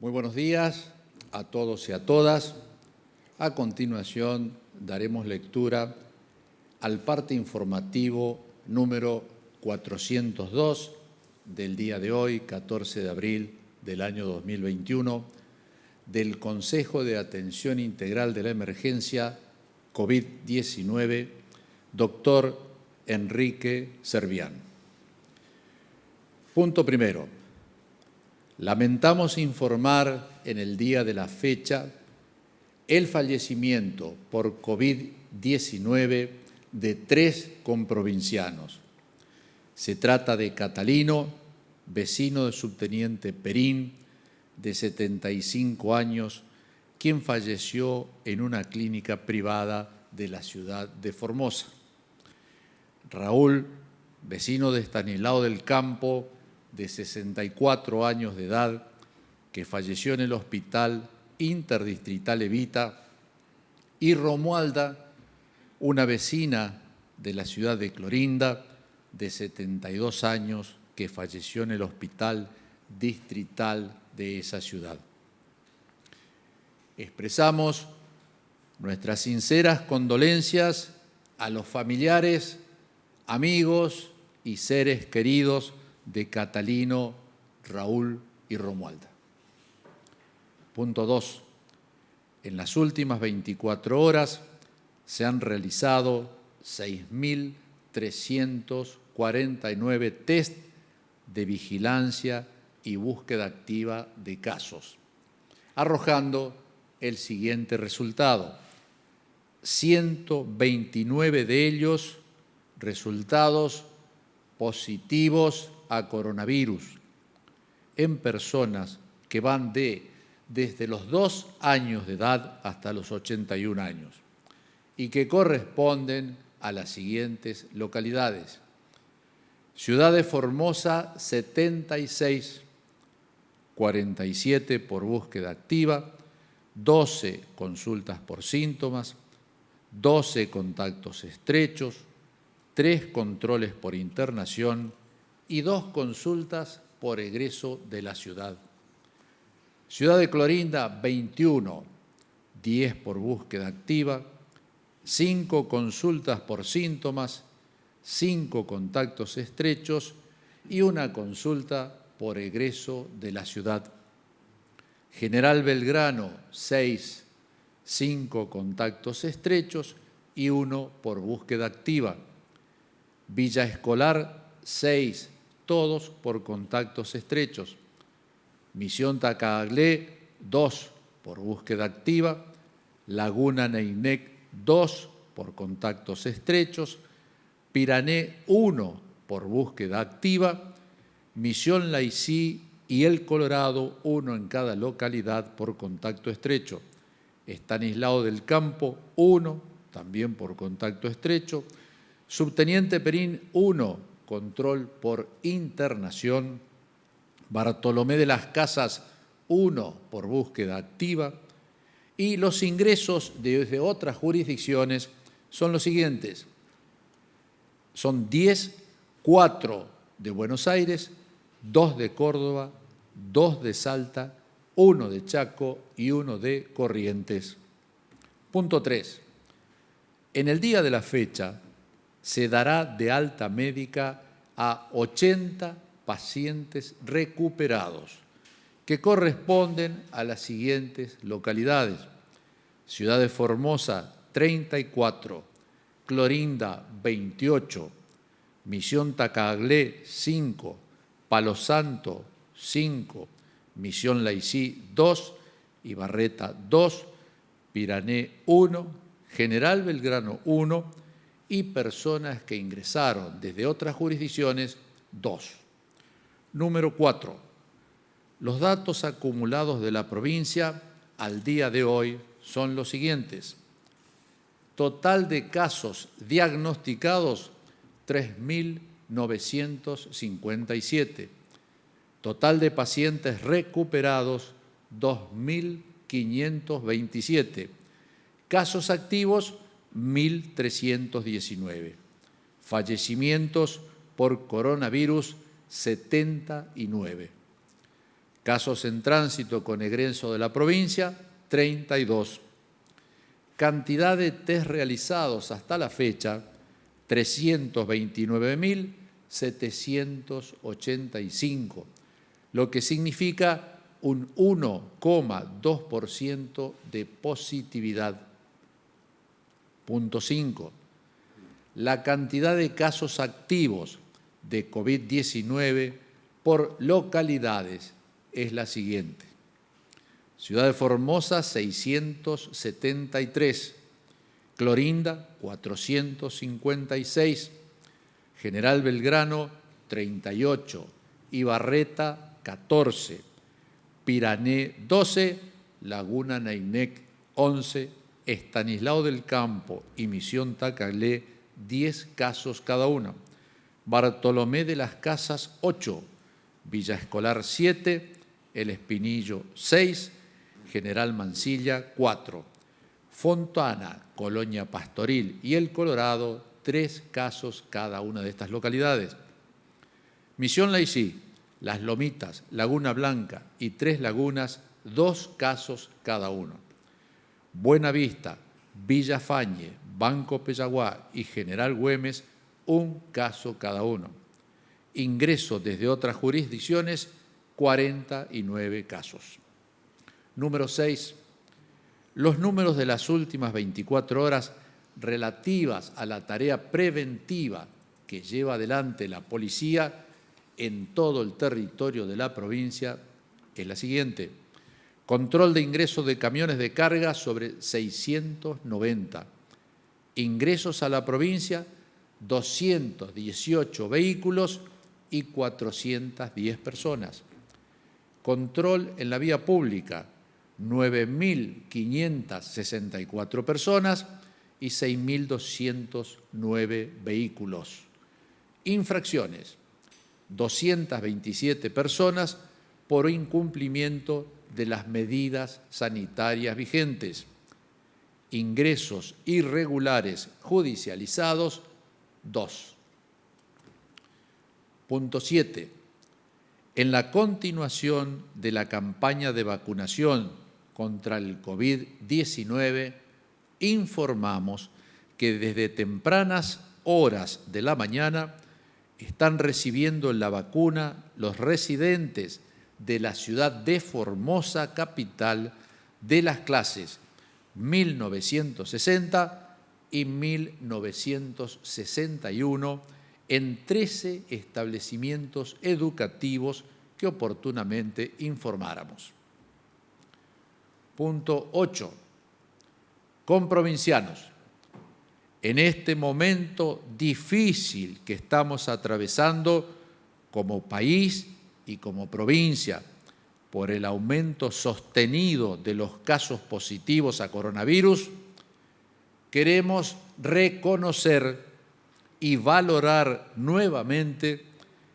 Muy buenos días a todos y a todas. A continuación daremos lectura al parte informativo número 402 del día de hoy, 14 de abril del año 2021, del Consejo de Atención Integral de la Emergencia COVID-19, doctor Enrique Servián. Punto primero. Lamentamos informar en el día de la fecha el fallecimiento por COVID-19 de 3 comprovincianos. Se trata de Catalino, vecino del subteniente Perín, de 75 años, quien falleció en una clínica privada de la ciudad de Formosa. Raúl, vecino de Estanislao del Campo, de 64 años de edad, que falleció en el Hospital Interdistrital Evita, y Romualda, una vecina de la ciudad de Clorinda, de 72 años, que falleció en el Hospital Distrital de esa ciudad. Expresamos nuestras sinceras condolencias a los familiares, amigos y seres queridos de Catalino, Raúl y Romualda. Punto 2. En las últimas 24 horas se han realizado 6.349 test de vigilancia y búsqueda activa de casos, arrojando el siguiente resultado: 129 de ellos resultados positivos a coronavirus en personas que van desde los 2 años de edad hasta los 81 años y que corresponden a las siguientes localidades: Ciudad de Formosa 76, 47 por búsqueda activa, 12 consultas por síntomas, 12 contactos estrechos, 3 controles por internación y 2 consultas por egreso de la ciudad. Ciudad de Clorinda, 21, 10 por búsqueda activa, 5 consultas por síntomas, 5 contactos estrechos y 1 consulta por egreso de la ciudad. General Belgrano, 6, 5 contactos estrechos y 1 por búsqueda activa. Villa Escolar, 6, todos por contactos estrechos. Misión Tacaglé, 2 por búsqueda activa. Laguna Neinec, 2 por contactos estrechos. Pirané, 1 por búsqueda activa. Misión Laicí y El Colorado, 1 en cada localidad por contacto estrecho. Estanislao del Campo, 1, también por contacto estrecho. Subteniente Perín, 1, control por internación. Bartolomé de las Casas, 1 por búsqueda activa. Y los ingresos desde otras jurisdicciones son los siguientes. Son 10, 4 de Buenos Aires, 2 de Córdoba, 2 de Salta, 1 de Chaco y 1 de Corrientes. Punto 3. En el día de la fecha se dará de alta médica a 80 pacientes recuperados, que corresponden a las siguientes localidades: Ciudad de Formosa, 34, Clorinda, 28, Misión Tacaglé, 5, Palo Santo, 5, Misión Laicí, 2, Ibarreta, 2, Pirané, 1, General Belgrano, 1, y personas que ingresaron desde otras jurisdicciones, 2. Número 4. Los datos acumulados de la provincia al día de hoy son los siguientes. Total de casos diagnosticados, 3.957. Total de pacientes recuperados, 2.527. Casos activos, 1.319. Fallecimientos por coronavirus, 79. Casos en tránsito con egreso de la provincia, 32. Cantidad de test realizados hasta la fecha, 329.785, lo que significa un 1,2% de positividad. Punto 5. La cantidad de casos activos de COVID-19 por localidades es la siguiente. Ciudad de Formosa, 673. Clorinda, 456. General Belgrano, 38. Ibarreta, 14. Pirané, 12. Laguna Nainec, 11. Estanislao del Campo y Misión Tacalé, 10 casos cada uno. Bartolomé de las Casas, 8. Villa Escolar, 7. El Espinillo, 6. General Mansilla, 4. Fontana, Colonia Pastoril y El Colorado, 3 casos cada una de estas localidades. Misión Laicí, Las Lomitas, Laguna Blanca y Tres Lagunas, 2 casos cada uno. Buena Vista, Villa Fañe, Banco Pellaguá y General Güemes, 1 caso cada uno. Ingreso desde otras jurisdicciones, 49 casos. Número 6. Los números de las últimas 24 horas relativas a la tarea preventiva que lleva adelante la policía en todo el territorio de la provincia es la siguiente. Control de ingresos de camiones de carga sobre 690. Ingresos a la provincia, 218 vehículos y 410 personas. Control en la vía pública, 9.564 personas y 6.209 vehículos. Infracciones, 227 personas por incumplimiento de las medidas sanitarias vigentes. Ingresos irregulares judicializados, 2. Punto 7. En la continuación de la campaña de vacunación contra el COVID-19, informamos que desde tempranas horas de la mañana están recibiendo la vacuna los residentes de la ciudad de Formosa, capital, de las clases 1960 y 1961 en 13 establecimientos educativos que oportunamente informáramos. Punto 8. Con provincianos. En este momento difícil que estamos atravesando como país y como provincia por el aumento sostenido de los casos positivos a coronavirus, queremos reconocer y valorar nuevamente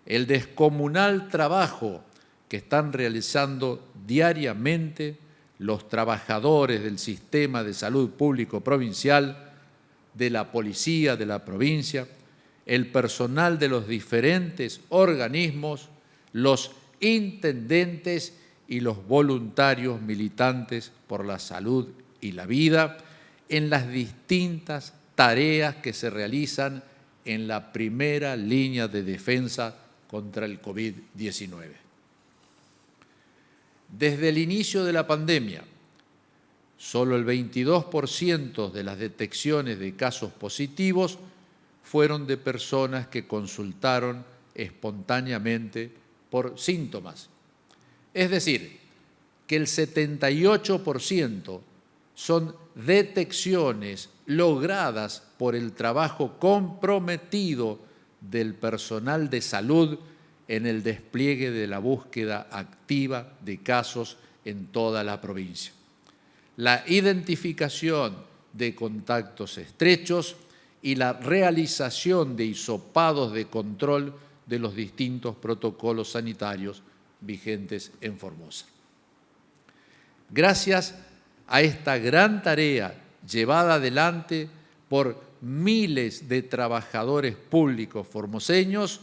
el descomunal trabajo que están realizando diariamente los trabajadores del sistema de salud público provincial, de la policía de la provincia, el personal de los diferentes organismos, los intendentes y los voluntarios militantes por la salud y la vida en las distintas tareas que se realizan en la primera línea de defensa contra el COVID-19. Desde el inicio de la pandemia, solo el 22% de las detecciones de casos positivos fueron de personas que consultaron espontáneamente por síntomas. Es decir, que el 78% son detecciones logradas por el trabajo comprometido del personal de salud en el despliegue de la búsqueda activa de casos en toda la provincia. La identificación de contactos estrechos y la realización de hisopados de control de los distintos protocolos sanitarios vigentes en Formosa. Gracias a esta gran tarea llevada adelante por miles de trabajadores públicos formoseños,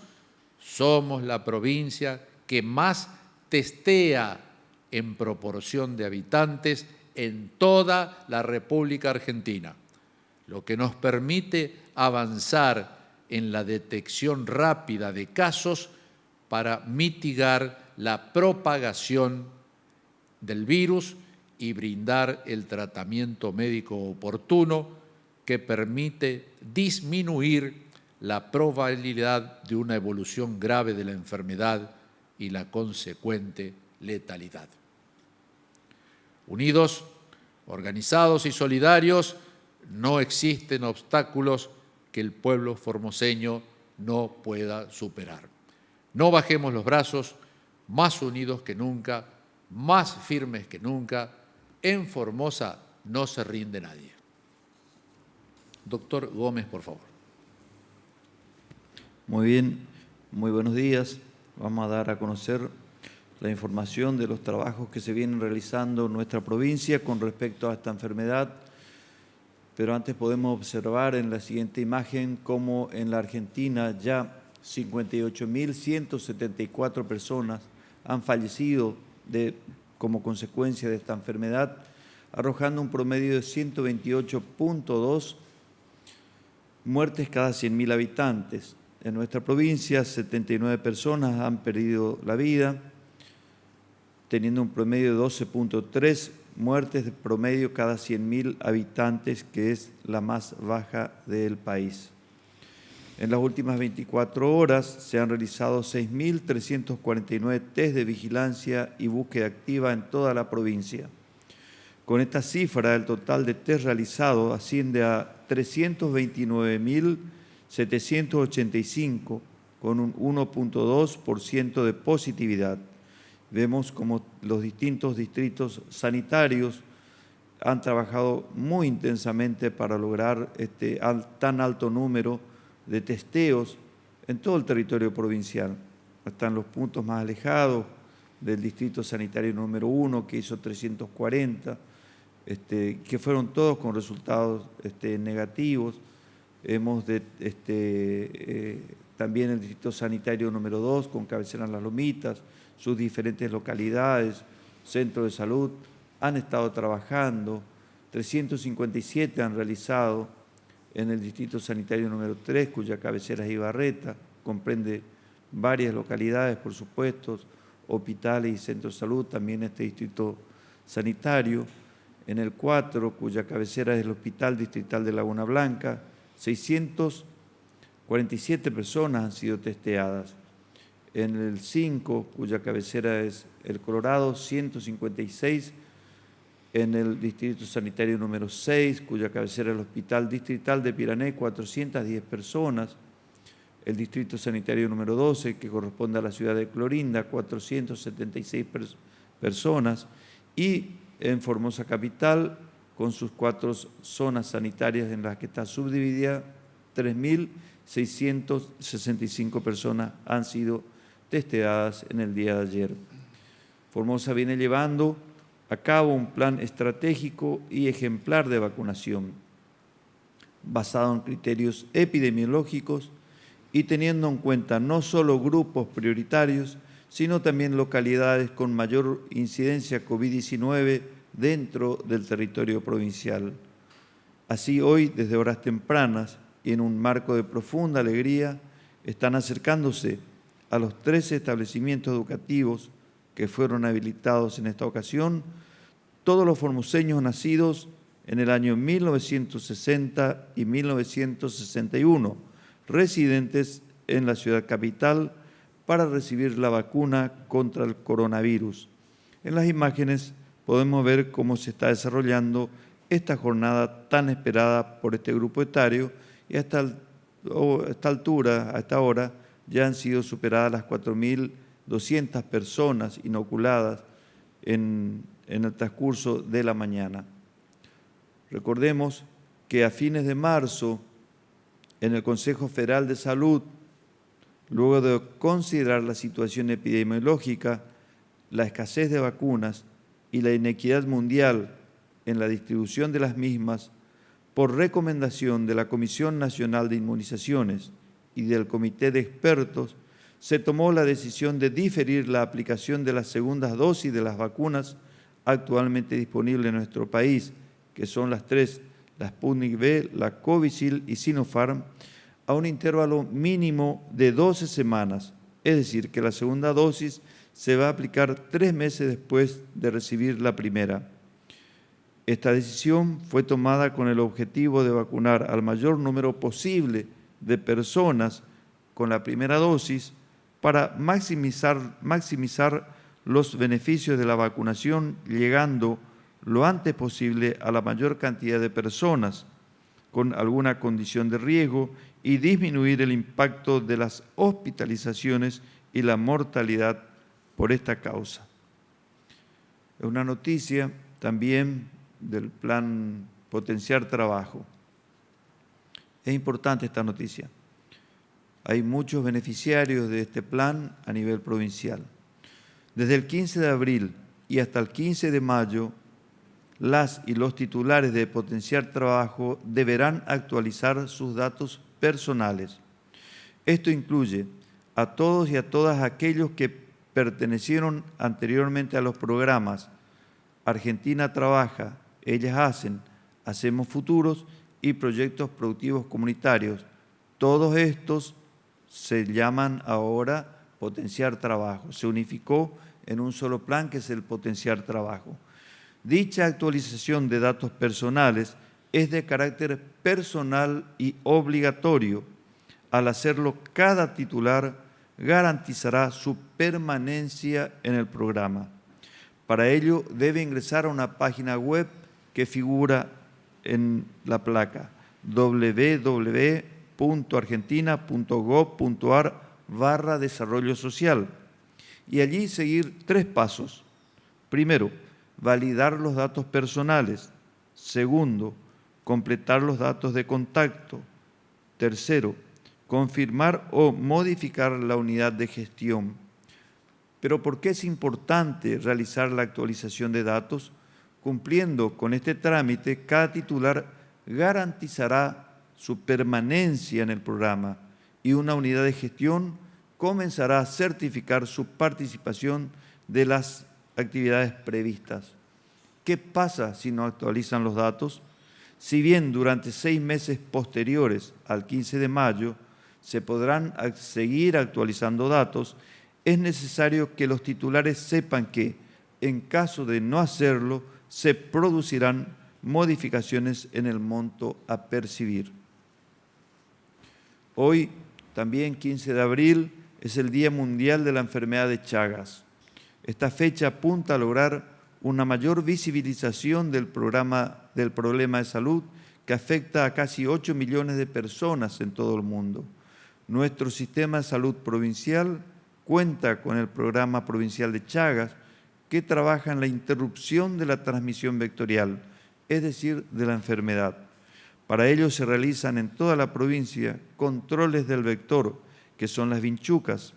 somos la provincia que más testea en proporción de habitantes en toda la República Argentina, lo que nos permite avanzar en la detección rápida de casos para mitigar la propagación del virus y brindar el tratamiento médico oportuno que permite disminuir la probabilidad de una evolución grave de la enfermedad y la consecuente letalidad. Unidos, organizados y solidarios, no existen obstáculos que el pueblo formoseño no pueda superar. No bajemos los brazos, más unidos que nunca, más firmes que nunca. En Formosa no se rinde nadie. Doctor Gómez, por favor. Muy bien, muy buenos días. Vamos a dar a conocer la información de los trabajos que se vienen realizando en nuestra provincia con respecto a esta enfermedad. Pero antes podemos observar en la siguiente imagen cómo en la Argentina ya 58.174 personas han fallecido como consecuencia de esta enfermedad, arrojando un promedio de 128.2 muertes cada 100.000 habitantes. En nuestra provincia, 79 personas han perdido la vida, teniendo un promedio de 12.3 muertes de promedio cada 100.000 habitantes, que es la más baja del país. En las últimas 24 horas se han realizado 6.349 test de vigilancia y búsqueda activa en toda la provincia. Con esta cifra, el total de test realizados asciende a 329.785, con un 1.2% de positividad. Vemos como los distintos distritos sanitarios han trabajado muy intensamente para lograr este tan alto número de testeos en todo el territorio provincial. Hasta en los puntos más alejados del distrito sanitario número 1, que hizo 340, que fueron todos con resultados negativos. Hemos también el distrito sanitario número 2, con cabecera en Las Lomitas, sus diferentes localidades, centros de salud, han estado trabajando. 357 han realizado en el distrito sanitario número 3, cuya cabecera es Ibarreta, comprende varias localidades, por supuesto, hospitales y centros de salud, también este distrito sanitario. En el 4, cuya cabecera es el Hospital Distrital de Laguna Blanca, 647 personas han sido testeadas. En el 5, cuya cabecera es el Colorado, 156. En el distrito sanitario número 6, cuya cabecera es el Hospital Distrital de Pirané, 410 personas. El distrito sanitario número 12, que corresponde a la ciudad de Clorinda, 476 personas. Y en Formosa Capital, con sus 4 zonas sanitarias en las que está subdividida, 3.665 personas han sido testeadas en el día de ayer. Formosa viene llevando a cabo un plan estratégico y ejemplar de vacunación, basado en criterios epidemiológicos y teniendo en cuenta no solo grupos prioritarios, sino también localidades con mayor incidencia COVID-19 dentro del territorio provincial. Así, hoy, desde horas tempranas y en un marco de profunda alegría, están acercándose a los 13 establecimientos educativos que fueron habilitados en esta ocasión, todos los formoseños nacidos en el año 1960 y 1961, residentes en la ciudad capital, para recibir la vacuna contra el coronavirus. En las imágenes podemos ver cómo se está desarrollando esta jornada tan esperada por este grupo etario y a esta hora, ya han sido superadas las 4.200 personas inoculadas en el transcurso de la mañana. Recordemos que a fines de marzo, en el Consejo Federal de Salud, luego de considerar la situación epidemiológica, la escasez de vacunas y la inequidad mundial en la distribución de las mismas, por recomendación de la Comisión Nacional de Inmunizaciones y del Comité de Expertos, se tomó la decisión de diferir la aplicación de las segundas dosis de las vacunas actualmente disponibles en nuestro país, que son las tres, la Sputnik V, la Covishield y Sinopharm, a un intervalo mínimo de 12 semanas, es decir, que la segunda dosis se va a aplicar 3 meses después de recibir la primera. Esta decisión fue tomada con el objetivo de vacunar al mayor número posible de personas con la primera dosis para maximizar los beneficios de la vacunación, llegando lo antes posible a la mayor cantidad de personas con alguna condición de riesgo y disminuir el impacto de las hospitalizaciones y la mortalidad por esta causa. Es una noticia también del plan Potenciar Trabajo. Es importante esta noticia. Hay muchos beneficiarios de este plan a nivel provincial. Desde el 15 de abril y hasta el 15 de mayo, las y los titulares de Potenciar Trabajo deberán actualizar sus datos personales. Esto incluye a todos y a todas aquellos que pertenecieron anteriormente a los programas Argentina Trabaja, Ellas Hacen, Hacemos Futuros y Proyectos Productivos Comunitarios. Todos estos se llaman ahora Potenciar Trabajo. Se unificó en un solo plan que es el Potenciar Trabajo. Dicha actualización de datos personales es de carácter personal y obligatorio. Al hacerlo, cada titular garantizará su permanencia en el programa. Para ello, debe ingresar a una página web que figura en la placa www.argentina.gov.ar/desarrollo social y allí seguir 3 pasos. Primero, validar los datos personales. Segundo, completar los datos de contacto. Tercero, confirmar o modificar la unidad de gestión. Pero ¿por qué es importante realizar la actualización de datos? Cumpliendo con este trámite, cada titular garantizará su permanencia en el programa y una unidad de gestión comenzará a certificar su participación de las actividades previstas. ¿Qué pasa si no actualizan los datos? Si bien durante 6 meses posteriores al 15 de mayo se podrán seguir actualizando datos, es necesario que los titulares sepan que, en caso de no hacerlo, se producirán modificaciones en el monto a percibir. Hoy, también 15 de abril, es el Día Mundial de la Enfermedad de Chagas. Esta fecha apunta a lograr una mayor visibilización del problema de salud que afecta a casi 8 millones de personas en todo el mundo. Nuestro sistema de salud provincial cuenta con el Programa Provincial de Chagas, que trabaja en la interrupción de la transmisión vectorial, es decir, de la enfermedad. Para ello se realizan en toda la provincia controles del vector, que son las vinchucas.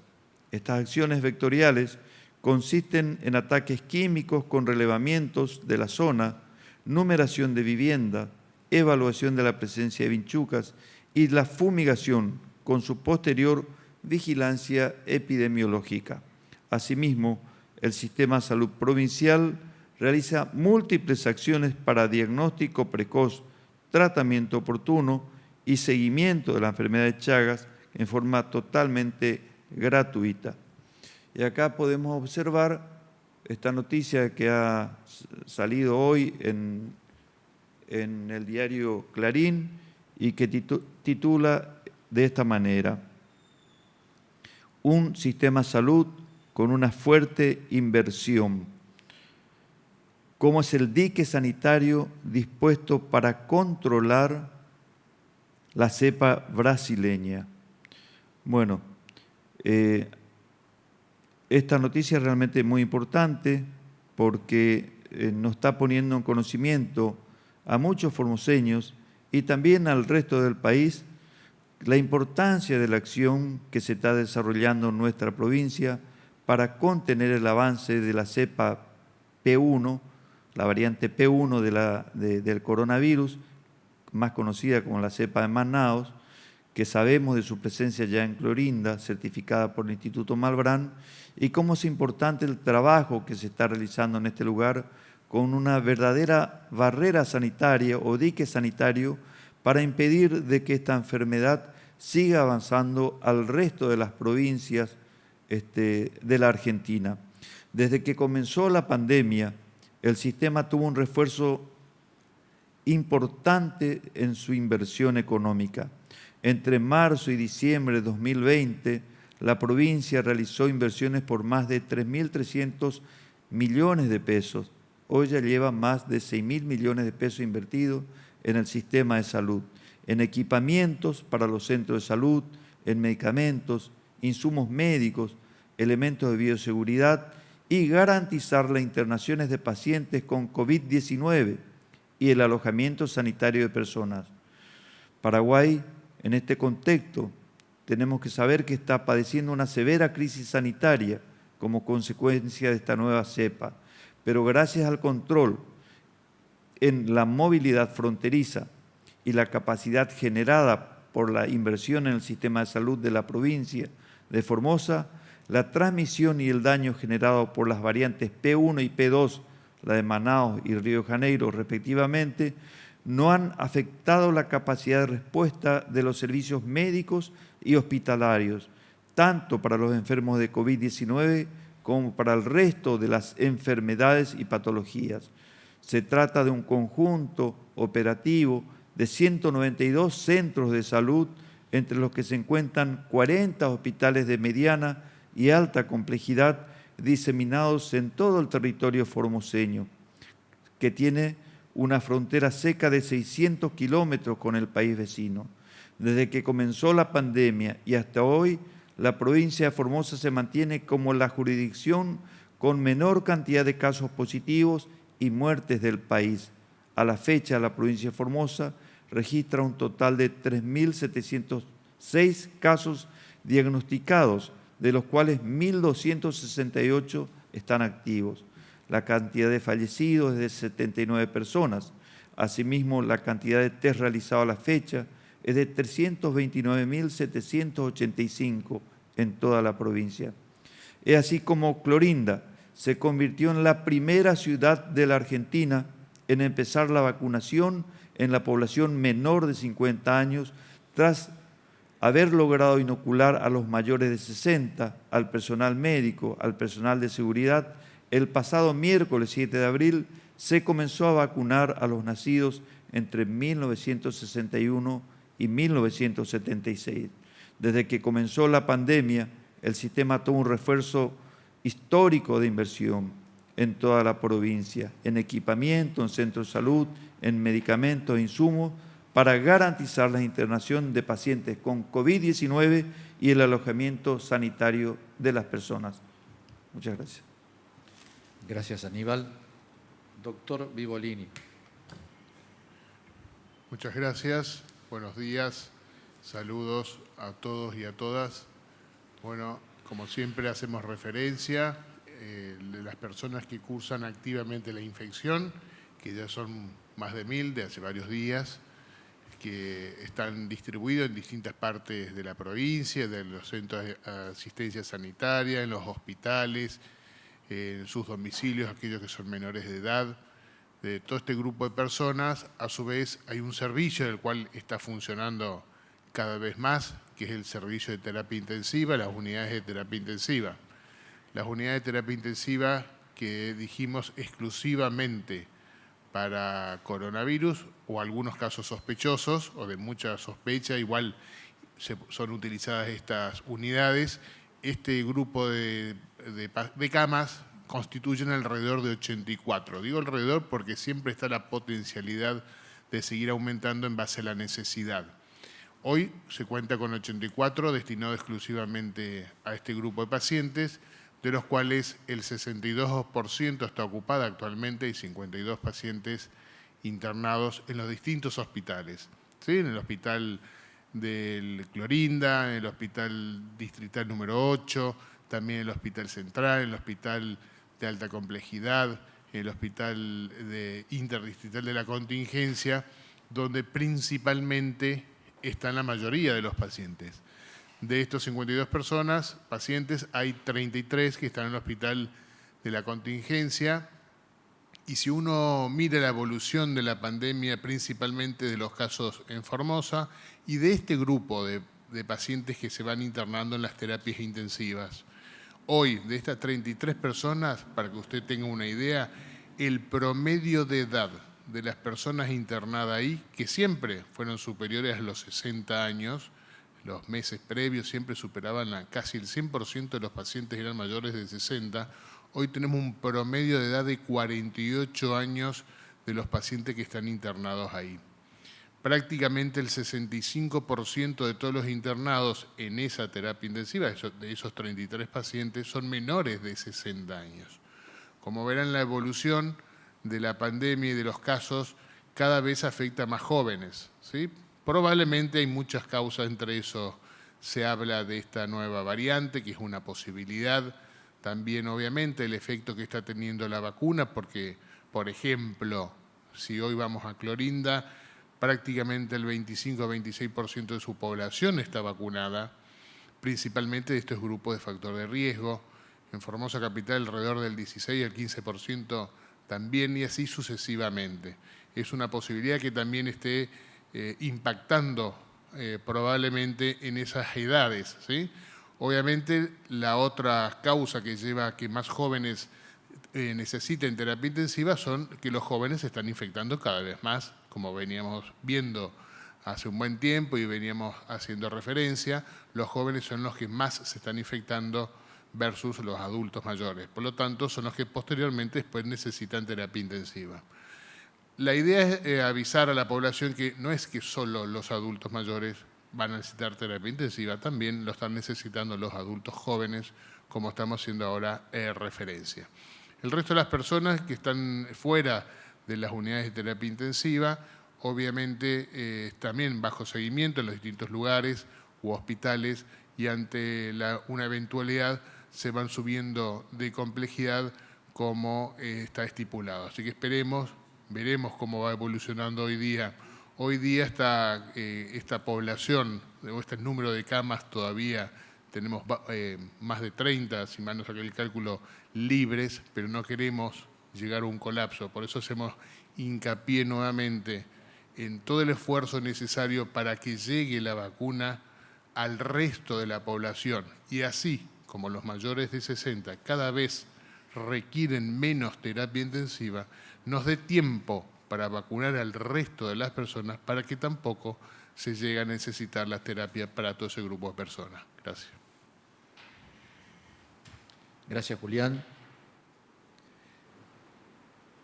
Estas acciones vectoriales consisten en ataques químicos con relevamientos de la zona, numeración de vivienda, evaluación de la presencia de vinchucas y la fumigación con su posterior vigilancia epidemiológica. Asimismo, el Sistema de Salud Provincial realiza múltiples acciones para diagnóstico precoz, tratamiento oportuno y seguimiento de la enfermedad de Chagas en forma totalmente gratuita. Y acá podemos observar esta noticia que ha salido hoy en el diario Clarín y que titula de esta manera: un sistema de salud con una fuerte inversión. ¿Cómo es el dique sanitario dispuesto para controlar la cepa brasileña? Bueno, esta noticia es realmente muy importante porque nos está poniendo en conocimiento a muchos formoseños y también al resto del país la importancia de la acción que se está desarrollando en nuestra provincia para contener el avance de la cepa P1, la variante P1 del coronavirus, más conocida como la cepa de Manaos, que sabemos de su presencia ya en Clorinda, certificada por el Instituto Malbrán, y cómo es importante el trabajo que se está realizando en este lugar con una verdadera barrera sanitaria o dique sanitario para impedir de que esta enfermedad siga avanzando al resto de las provincias de la Argentina. Desde que comenzó la pandemia, el sistema tuvo un refuerzo importante en su inversión económica. Entre marzo y diciembre de 2020, la provincia realizó inversiones por más de 3.300 millones de pesos. Hoy ya lleva más de 6.000 millones de pesos invertidos en el sistema de salud, en equipamientos para los centros de salud, en medicamentos, insumos médicos, elementos de bioseguridad y garantizar las internaciones de pacientes con COVID-19 y el alojamiento sanitario de personas. Paraguay, en este contexto, tenemos que saber que está padeciendo una severa crisis sanitaria como consecuencia de esta nueva cepa, pero gracias al control en la movilidad fronteriza y la capacidad generada por la inversión en el sistema de salud de la provincia de Formosa, la transmisión y el daño generado por las variantes P1 y P2, la de Manaos y Río de Janeiro respectivamente, no han afectado la capacidad de respuesta de los servicios médicos y hospitalarios, tanto para los enfermos de COVID-19 como para el resto de las enfermedades y patologías. Se trata de un conjunto operativo de 192 centros de salud, entre los que se encuentran 40 hospitales de mediana y alta complejidad diseminados en todo el territorio formoseño, que tiene una frontera seca de 600 kilómetros con el país vecino. Desde que comenzó la pandemia y hasta hoy, la provincia de Formosa se mantiene como la jurisdicción con menor cantidad de casos positivos y muertes del país. A la fecha, la provincia de Formosa registra un total de 3.706 casos diagnosticados, de los cuales 1.268 están activos. La cantidad de fallecidos es de 79 personas. Asimismo, la cantidad de test realizados a la fecha es de 329.785 en toda la provincia. Es así como Clorinda se convirtió en la primera ciudad de la Argentina en empezar la vacunación en la población menor de 50 años, tras haber logrado inocular a los mayores de 60, al personal médico, al personal de seguridad. El pasado miércoles 7 de abril se comenzó a vacunar a los nacidos entre 1961 y 1976. Desde que comenzó la pandemia, el sistema tuvo un refuerzo histórico de inversión en toda la provincia, en equipamiento, en centros de salud, en medicamentos e insumos, para garantizar la internación de pacientes con COVID-19 y el alojamiento sanitario de las personas. Muchas gracias. Gracias, Aníbal. Doctor Vivolini. Muchas gracias. Buenos días. Saludos a todos y a todas. Bueno, como siempre hacemos referencia de las personas que cursan activamente la infección, que ya son más de 1.000 de hace varios días, que están distribuidos en distintas partes de la provincia, de los centros de asistencia sanitaria, en los hospitales, en sus domicilios, aquellos que son menores de edad. De todo este grupo de personas, a su vez, hay un servicio del cual está funcionando cada vez más, que es el servicio de terapia intensiva, las unidades de terapia intensiva. Las unidades de terapia intensiva que dijimos exclusivamente para coronavirus o algunos casos sospechosos o de mucha sospecha, igual son utilizadas estas unidades. Este grupo de camas constituyen alrededor de 84. Digo alrededor porque siempre está la potencialidad de seguir aumentando en base a la necesidad. Hoy se cuenta con 84 destinados exclusivamente a este grupo de pacientes, de los cuales el 62% está ocupada actualmente y 52 pacientes internados en los distintos hospitales, ¿sí? En el hospital del Clorinda, en el hospital distrital número 8, también en el hospital central, en el hospital de alta complejidad, en el hospital interdistrital de la contingencia, donde principalmente están la mayoría de los pacientes. De estos 52 pacientes, hay 33 que están en el hospital de la contingencia. Y si uno mira la evolución de la pandemia, principalmente de los casos en Formosa, y de este grupo de pacientes que se van internando en las terapias intensivas, hoy, de estas 33 personas, para que usted tenga una idea, el promedio de edad de las personas internadas ahí, que siempre fueron superiores a los 60 años, los meses previos siempre superaban casi el 100% de los pacientes eran mayores de 60, hoy tenemos un promedio de edad de 48 años de los pacientes que están internados ahí. Prácticamente el 65% de todos los internados en esa terapia intensiva, de esos 33 pacientes, son menores de 60 años. Como verán, la evolución de la pandemia y de los casos cada vez afecta a más jóvenes, ¿sí? Probablemente hay muchas causas, entre eso se habla de esta nueva variante, que es una posibilidad. También, obviamente, el efecto que está teniendo la vacuna, porque, por ejemplo, si hoy vamos a Clorinda, prácticamente el 25 a 26% de su población está vacunada, principalmente de estos grupos de factor de riesgo. En Formosa Capital alrededor del 16 al 15% también, y así sucesivamente. Es una posibilidad que también esté impactando probablemente en esas edades, ¿sí? Obviamente, la otra causa que lleva a que más jóvenes necesiten terapia intensiva son que los jóvenes se están infectando cada vez más, como veníamos viendo hace un buen tiempo y veníamos haciendo referencia, los jóvenes son los que más se están infectando versus los adultos mayores. Por lo tanto, son los que posteriormente después necesitan terapia intensiva. La idea es avisar a la población que no es que solo los adultos mayores van a necesitar terapia intensiva, también lo están necesitando los adultos jóvenes, como estamos haciendo ahora referencia. El resto de las personas que están fuera de las unidades de terapia intensiva, obviamente también bajo seguimiento en los distintos lugares u hospitales, y ante una eventualidad se van subiendo de complejidad como está estipulado. Así que veremos cómo va evolucionando hoy día. Hoy día esta población, o este número de camas todavía tenemos más de 30, si mal no saqué el cálculo, libres, pero no queremos llegar a un colapso. Por eso hacemos hincapié nuevamente en todo el esfuerzo necesario para que llegue la vacuna al resto de la población. Y así como los mayores de 60 cada vez requieren menos terapia intensiva, nos dé tiempo para vacunar al resto de las personas para que tampoco se llegue a necesitar la terapia para todo ese grupo de personas. Gracias. Gracias, Julián.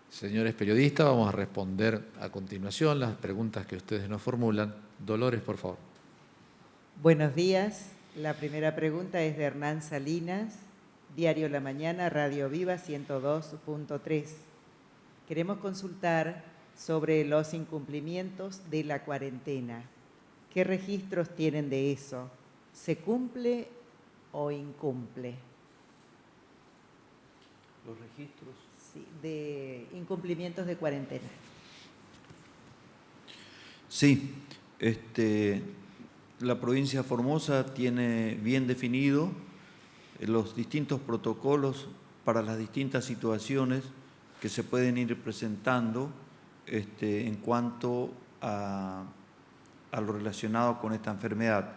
Señores periodistas, vamos a responder a continuación las preguntas que ustedes nos formulan. Dolores, por favor. Buenos días. La primera pregunta es de Hernán Salinas, Diario La Mañana, Radio Viva 102.3. Queremos consultar sobre los incumplimientos de la cuarentena. ¿Qué registros tienen de eso? ¿Se cumple o incumple? Los registros. Sí, de incumplimientos de cuarentena. Sí, la provincia de Formosa tiene bien definido los distintos protocolos para las distintas situaciones que se pueden ir presentando en cuanto a lo relacionado con esta enfermedad.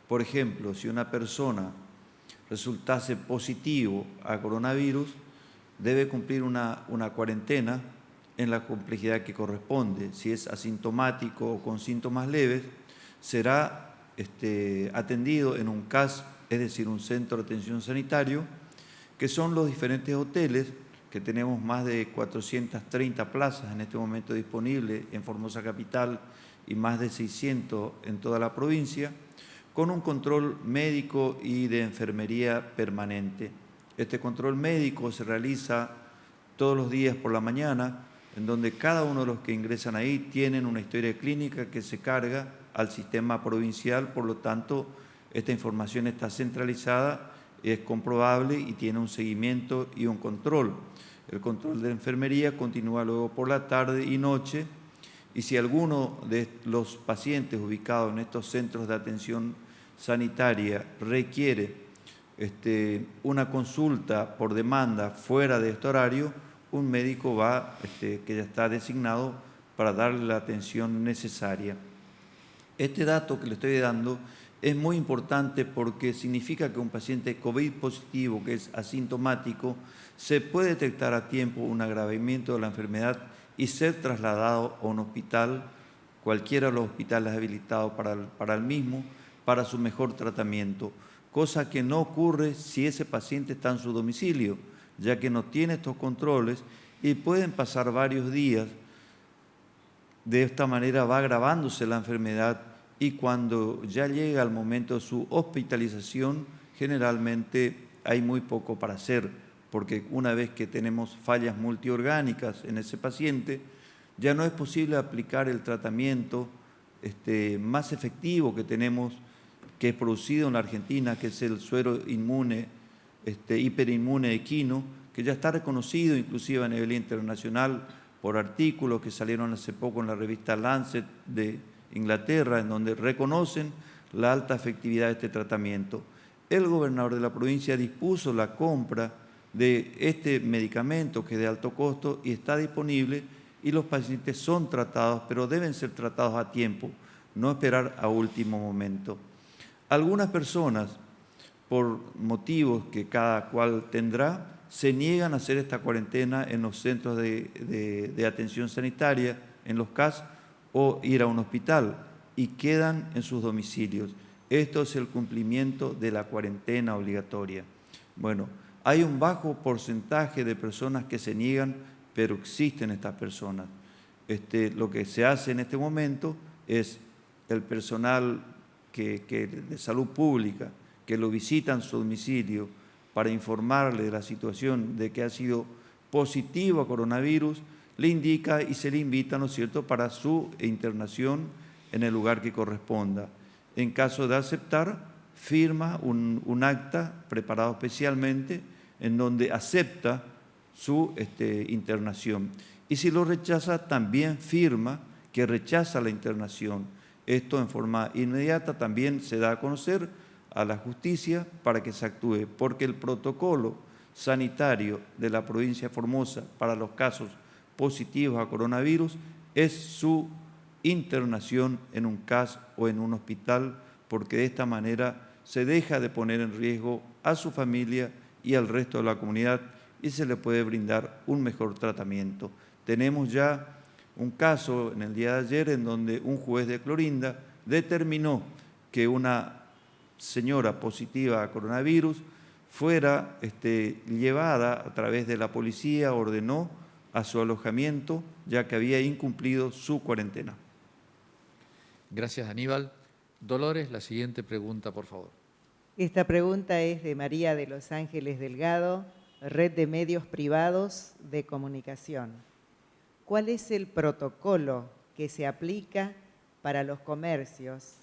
Por ejemplo, si una persona resultase positivo a coronavirus, debe cumplir una cuarentena en la complejidad que corresponde. Si es asintomático o con síntomas leves, será atendido en un CAS, es decir, un centro de atención sanitario, que son los diferentes hoteles, que tenemos más de 430 plazas en este momento disponibles en Formosa Capital y más de 600 en toda la provincia, con un control médico y de enfermería permanente. Este control médico se realiza todos los días por la mañana, en donde cada uno de los que ingresan ahí tienen una historia clínica que se carga al sistema provincial, por lo tanto, esta información está centralizada, es comprobable y tiene un seguimiento y un control. El control de enfermería continúa luego por la tarde y noche, y si alguno de los pacientes ubicados en estos centros de atención sanitaria requiere una consulta por demanda fuera de este horario, un médico va, que ya está designado para darle la atención necesaria. Este dato que le estoy dando es muy importante porque significa que un paciente COVID positivo, que es asintomático, se puede detectar a tiempo un agravamiento de la enfermedad y ser trasladado a un hospital, cualquiera de los hospitales habilitados para el mismo, para su mejor tratamiento, cosa que no ocurre si ese paciente está en su domicilio, ya que no tiene estos controles y pueden pasar varios días. De esta manera va agravándose la enfermedad y cuando ya llega el momento de su hospitalización, generalmente hay muy poco para hacer, porque una vez que tenemos fallas multiorgánicas en ese paciente, ya no es posible aplicar el tratamiento más efectivo que tenemos, que es producido en la Argentina, que es el suero inmune, hiperinmune equino, que ya está reconocido inclusive a nivel internacional por artículos que salieron hace poco en la revista Lancet de Inglaterra, en donde reconocen la alta efectividad de este tratamiento. El gobernador de la provincia dispuso la compra de este medicamento que es de alto costo y está disponible y los pacientes son tratados, pero deben ser tratados a tiempo, no esperar a último momento. Algunas personas, por motivos que cada cual tendrá, se niegan a hacer esta cuarentena en los centros de atención sanitaria, en los CAS, o ir a un hospital y quedan en sus domicilios. Esto es el cumplimiento de la cuarentena obligatoria. Bueno, hay un bajo porcentaje de personas que se niegan, pero existen estas personas. Lo que se hace en este momento es el personal de salud pública que lo visita en su domicilio para informarle de la situación de que ha sido positivo a coronavirus, le indica y se le invita, ¿no es cierto?, para su internación en el lugar que corresponda. En caso de aceptar, firma un acta preparado especialmente en donde acepta su internación. Y si lo rechaza, también firma que rechaza la internación. Esto en forma inmediata también se da a conocer a la justicia para que se actúe, porque el protocolo sanitario de la provincia de Formosa para los casos positivos a coronavirus es su internación en un CAS o en un hospital, porque de esta manera se deja de poner en riesgo a su familia y al resto de la comunidad y se le puede brindar un mejor tratamiento. Tenemos ya un caso en el día de ayer en donde un juez de Clorinda determinó que una señora positiva a coronavirus fuera llevada a través de la policía, ordenó a su alojamiento, ya que había incumplido su cuarentena. Gracias, Aníbal. Dolores, la siguiente pregunta, por favor. Esta pregunta es de María de Los Ángeles Delgado, Red de Medios Privados de Comunicación. ¿Cuál es el protocolo que se aplica para los comercios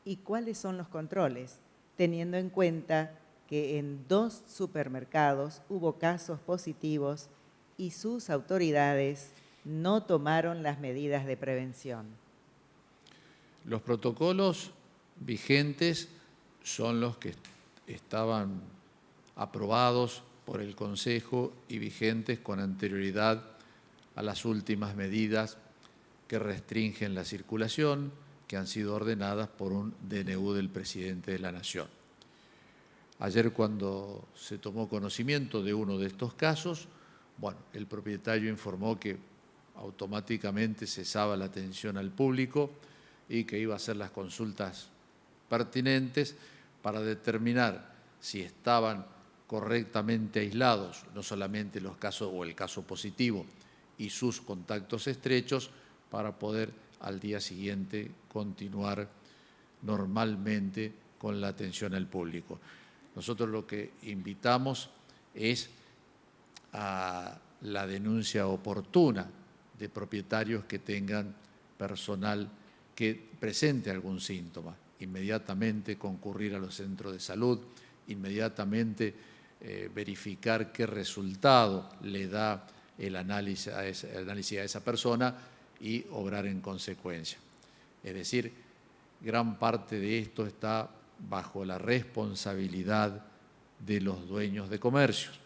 y cuáles son los controles, teniendo en cuenta que en 2 supermercados hubo casos positivos y sus autoridades no tomaron las medidas de prevención? Los protocolos vigentes son los que estaban aprobados por el Consejo y vigentes con anterioridad a las últimas medidas que restringen la circulación, que han sido ordenadas por un DNU del presidente de la Nación. Ayer, cuando se tomó conocimiento de uno de estos casos, bueno, el propietario informó que automáticamente cesaba la atención al público y que iba a hacer las consultas pertinentes para determinar si estaban correctamente aislados, no solamente los casos o el caso positivo y sus contactos estrechos, para poder al día siguiente continuar normalmente con la atención al público. Nosotros lo que invitamos es a la denuncia oportuna de propietarios que tengan personal que presente algún síntoma, inmediatamente concurrir a los centros de salud, inmediatamente verificar qué resultado le da el análisis a esa persona y obrar en consecuencia. Es decir, gran parte de esto está bajo la responsabilidad de los dueños de comercios.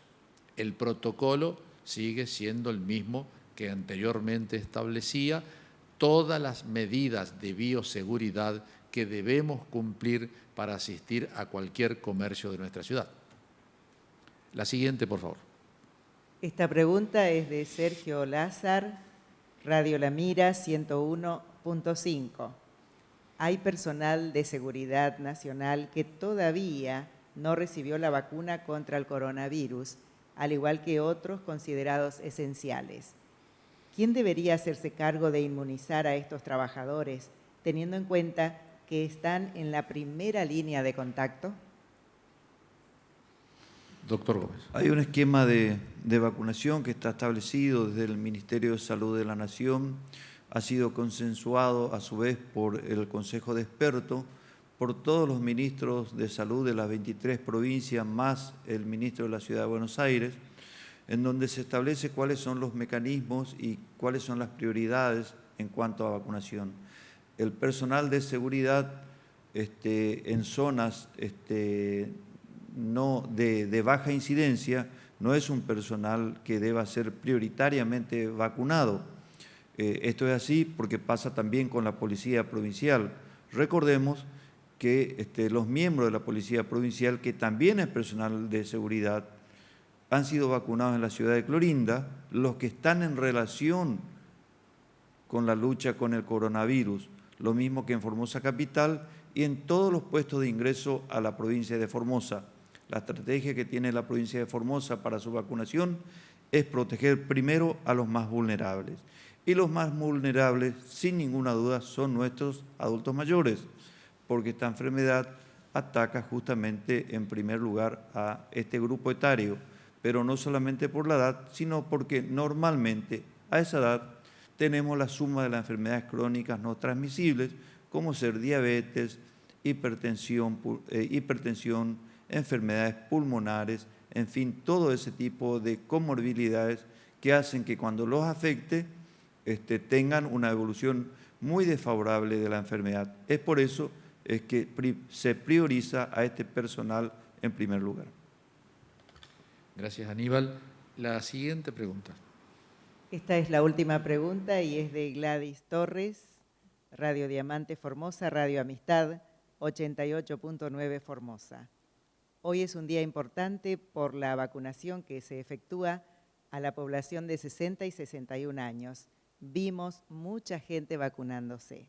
El protocolo sigue siendo el mismo que anteriormente establecía todas las medidas de bioseguridad que debemos cumplir para asistir a cualquier comercio de nuestra ciudad. La siguiente, por favor. Esta pregunta es de Sergio Lázar, Radio La Mira 101.5. Hay personal de seguridad nacional que todavía no recibió la vacuna contra el coronavirus, al igual que otros considerados esenciales. ¿Quién debería hacerse cargo de inmunizar a estos trabajadores, teniendo en cuenta que están en la primera línea de contacto? Doctor Gómez. Hay un esquema de vacunación que está establecido desde el Ministerio de Salud de la Nación, ha sido consensuado a su vez por el Consejo de Expertos, por todos los ministros de salud de las 23 provincias, más el ministro de la Ciudad de Buenos Aires, en donde se establece cuáles son los mecanismos y cuáles son las prioridades en cuanto a vacunación. El personal de seguridad en zonas no de baja incidencia no es un personal que deba ser prioritariamente vacunado. Esto es así porque pasa también con la Policía Provincial. Recordemos que los miembros de la Policía Provincial, que también es personal de seguridad, han sido vacunados en la ciudad de Clorinda, los que están en relación con la lucha con el coronavirus, lo mismo que en Formosa Capital y en todos los puestos de ingreso a la provincia de Formosa. La estrategia que tiene la provincia de Formosa para su vacunación es proteger primero a los más vulnerables. Y los más vulnerables, sin ninguna duda, son nuestros adultos mayores, porque esta enfermedad ataca justamente en primer lugar a este grupo etario, pero no solamente por la edad, sino porque normalmente a esa edad tenemos la suma de las enfermedades crónicas no transmisibles, como ser diabetes, hipertensión, enfermedades pulmonares, en fin, todo ese tipo de comorbilidades que hacen que cuando los afecte tengan una evolución muy desfavorable de la enfermedad. Es por eso que se prioriza a este personal en primer lugar. Gracias, Aníbal. La siguiente pregunta. Esta es la última pregunta y es de Gladys Torres, Radio Diamante Formosa, Radio Amistad, 88.9 Formosa. Hoy es un día importante por la vacunación que se efectúa a la población de 60 y 61 años. Vimos mucha gente vacunándose.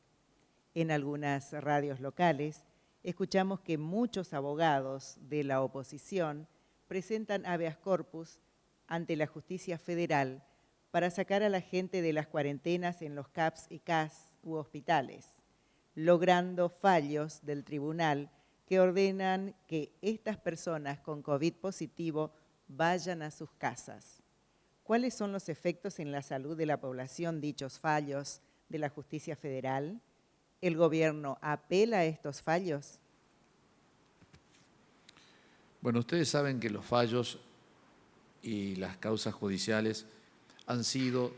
En algunas radios locales escuchamos que muchos abogados de la oposición presentan habeas corpus ante la justicia federal para sacar a la gente de las cuarentenas en los CAPS y CAS u hospitales, logrando fallos del tribunal que ordenan que estas personas con COVID positivo vayan a sus casas. ¿Cuáles son los efectos en la salud de la población dichos fallos de la justicia federal? ¿El gobierno apela a estos fallos? Bueno, ustedes saben que los fallos y las causas judiciales han sido,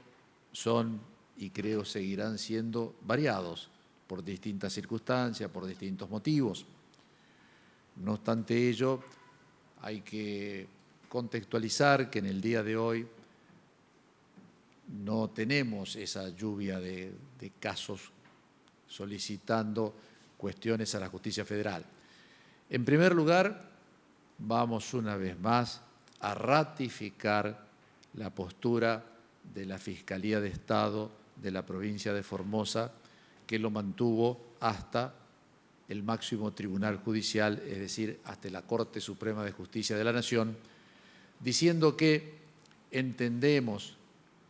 son y creo seguirán siendo variados por distintas circunstancias, por distintos motivos. No obstante ello, hay que contextualizar que en el día de hoy no tenemos esa lluvia de casos solicitando cuestiones a la justicia federal. En primer lugar, vamos una vez más a ratificar la postura de la Fiscalía de Estado de la provincia de Formosa, que lo mantuvo hasta el máximo tribunal judicial, es decir, hasta la Corte Suprema de Justicia de la Nación, diciendo que entendemos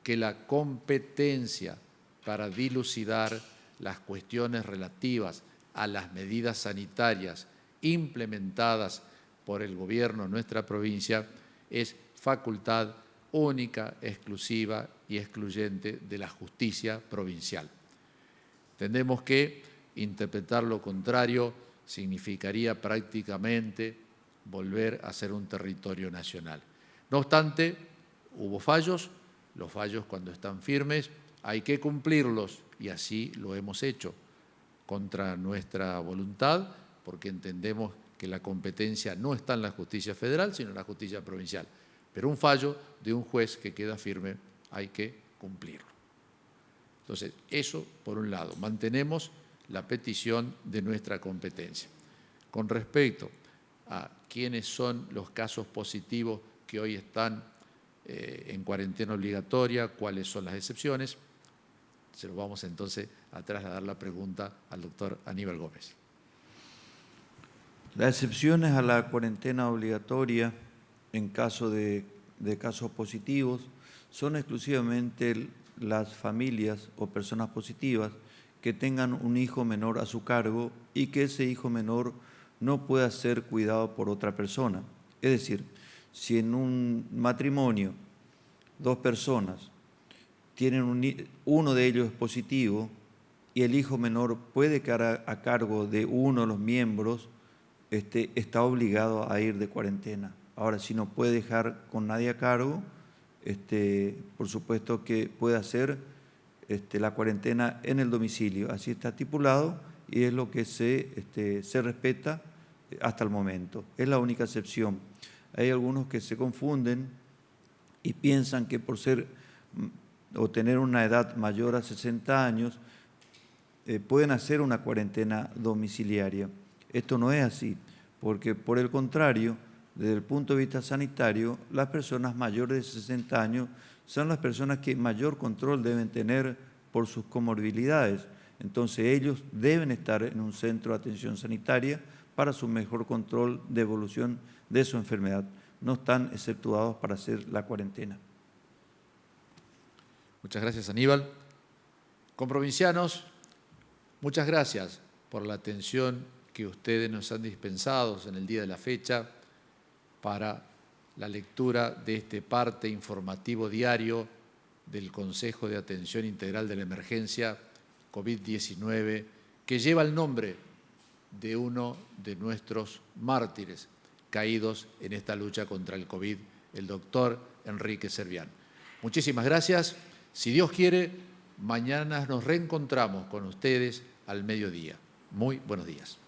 que la competencia para dilucidar las cuestiones relativas a las medidas sanitarias implementadas por el gobierno de nuestra provincia es facultad única, exclusiva y excluyente de la justicia provincial. Entendemos que interpretar lo contrario significaría prácticamente volver a ser un territorio nacional. No obstante, hubo fallos, los fallos cuando están firmes hay que cumplirlos, y así lo hemos hecho, contra nuestra voluntad, porque entendemos que la competencia no está en la justicia federal, sino en la justicia provincial. Pero un fallo de un juez que queda firme hay que cumplirlo. Entonces, eso por un lado, mantenemos la petición de nuestra competencia. Con respecto a quiénes son los casos positivos que hoy están en cuarentena obligatoria, cuáles son las excepciones, se lo vamos entonces a trasladar la pregunta al doctor Aníbal Gómez. Las excepciones a la cuarentena obligatoria en caso de casos positivos son exclusivamente las familias o personas positivas que tengan un hijo menor a su cargo y que ese hijo menor no pueda ser cuidado por otra persona. Es decir, si en un matrimonio 2 personas tienen uno de ellos es positivo y el hijo menor puede quedar a cargo de uno de los miembros, está obligado a ir de cuarentena. Ahora, si no puede dejar con nadie a cargo, por supuesto que puede hacer la cuarentena en el domicilio. Así está estipulado y es lo que se respeta hasta el momento. Es la única excepción. Hay algunos que se confunden y piensan que por ser o tener una edad mayor a 60 años, pueden hacer una cuarentena domiciliaria. Esto no es así, porque por el contrario, desde el punto de vista sanitario, las personas mayores de 60 años son las personas que mayor control deben tener por sus comorbilidades. Entonces ellos deben estar en un centro de atención sanitaria para su mejor control de evolución de su enfermedad. No están exceptuados para hacer la cuarentena. Muchas gracias, Aníbal. Comprovincianos, muchas gracias por la atención que ustedes nos han dispensado en el día de la fecha para la lectura de este parte informativo diario del Consejo de Atención Integral de la Emergencia COVID-19, que lleva el nombre de uno de nuestros mártires caídos en esta lucha contra el COVID, el doctor Enrique Servián. Muchísimas gracias. Si Dios quiere, mañana nos reencontramos con ustedes al mediodía. Muy buenos días.